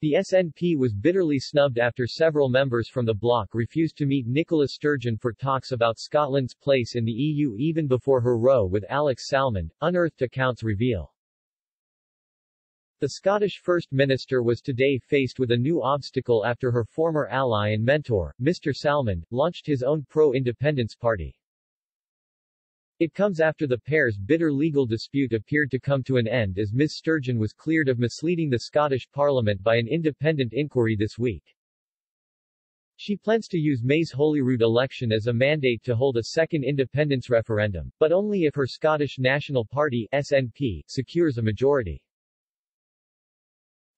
The SNP was bitterly snubbed after several members from the bloc refused to meet Nicola Sturgeon for talks about Scotland's place in the EU even before her row with Alex Salmond, unearthed accounts reveal. The Scottish First Minister was today faced with a new obstacle after her former ally and mentor, Mr. Salmond, launched his own pro-independence party. It comes after the pair's bitter legal dispute appeared to come to an end as Ms. Sturgeon was cleared of misleading the Scottish Parliament by an independent inquiry this week. She plans to use May's Holyrood election as a mandate to hold a second independence referendum, but only if her Scottish National Party (SNP) secures a majority.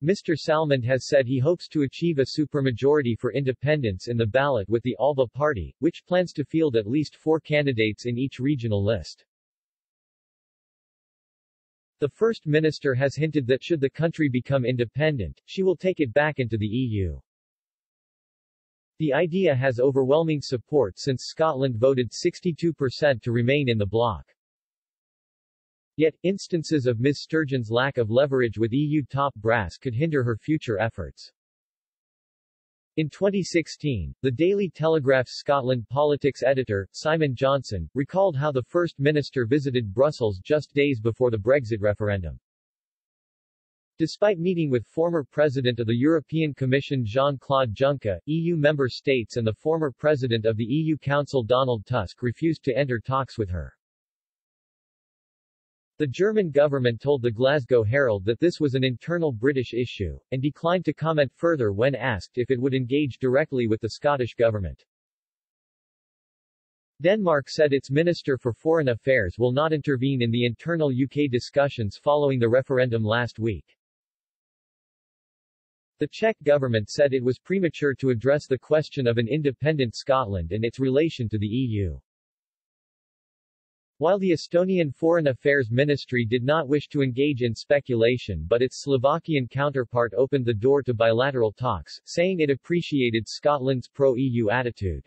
Mr. Salmond has said he hopes to achieve a supermajority for independence in the ballot with the Alba Party, which plans to field at least 4 candidates in each regional list. The First Minister has hinted that should the country become independent, she will take it back into the EU. The idea has overwhelming support since Scotland voted 62% to remain in the bloc. Yet, instances of Ms. Sturgeon's lack of leverage with EU top brass could hinder her future efforts. In 2016, the Daily Telegraph's Scotland politics editor, Simon Johnson, recalled how the First Minister visited Brussels just days before the Brexit referendum. Despite meeting with former President of the European Commission Jean-Claude Juncker, EU member states and the former President of the EU Council Donald Tusk refused to enter talks with her. The German government told the Glasgow Herald that this was an internal British issue, and declined to comment further when asked if it would engage directly with the Scottish government. Denmark said its Minister for Foreign Affairs will not intervene in the internal UK discussions following the referendum last week. The Czech government said it was premature to address the question of an independent Scotland and its relation to the EU. While the Estonian Foreign Affairs Ministry did not wish to engage in speculation but its Slovakian counterpart opened the door to bilateral talks, saying it appreciated Scotland's pro-EU attitude.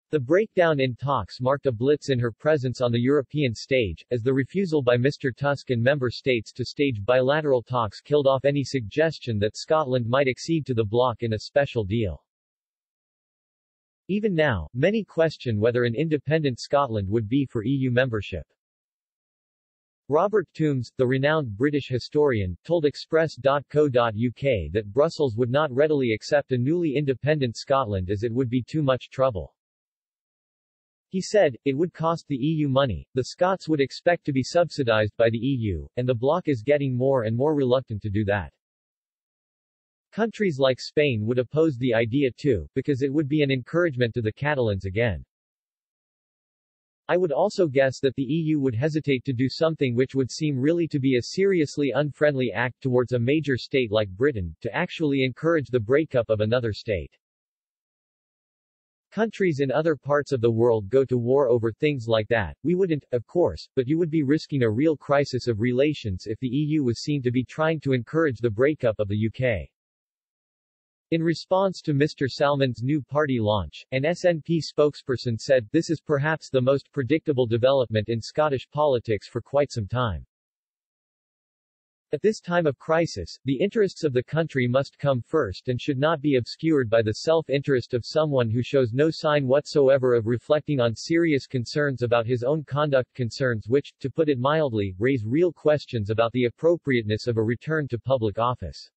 The breakdown in talks marked a blitz in her presence on the European stage, as the refusal by Mr. Tusk and member states to stage bilateral talks killed off any suggestion that Scotland might accede to the bloc in a special deal. Even now, many question whether an independent Scotland would be for EU membership. Robert Toombs, the renowned British historian, told Express.co.uk that Brussels would not readily accept a newly independent Scotland as it would be too much trouble. He said, it would cost the EU money, the Scots would expect to be subsidised by the EU, and the bloc is getting more and more reluctant to do that. Countries like Spain would oppose the idea too, because it would be an encouragement to the Catalans again. I would also guess that the EU would hesitate to do something which would seem really to be a seriously unfriendly act towards a major state like Britain, to actually encourage the breakup of another state. Countries in other parts of the world go to war over things like that. We wouldn't, of course, but you would be risking a real crisis of relations if the EU was seen to be trying to encourage the breakup of the UK. In response to Mr. Salmond's new party launch, an SNP spokesperson said, "This is perhaps the most predictable development in Scottish politics for quite some time. At this time of crisis, the interests of the country must come first and should not be obscured by the self-interest of someone who shows no sign whatsoever of reflecting on serious concerns about his own conduct, concerns which, to put it mildly, raise real questions about the appropriateness of a return to public office."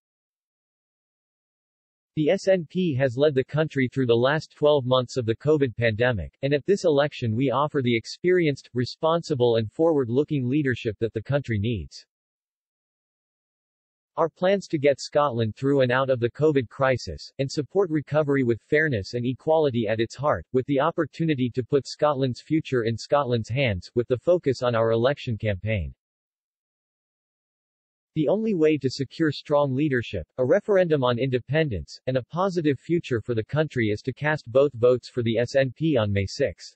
The SNP has led the country through the last 12 months of the COVID pandemic, and at this election we offer the experienced, responsible and forward-looking leadership that the country needs. Our plans to get Scotland through and out of the COVID crisis, and support recovery with fairness and equality at its heart, with the opportunity to put Scotland's future in Scotland's hands, with the focus on our election campaign. The only way to secure strong leadership, a referendum on independence, and a positive future for the country is to cast both votes for the SNP on May 6.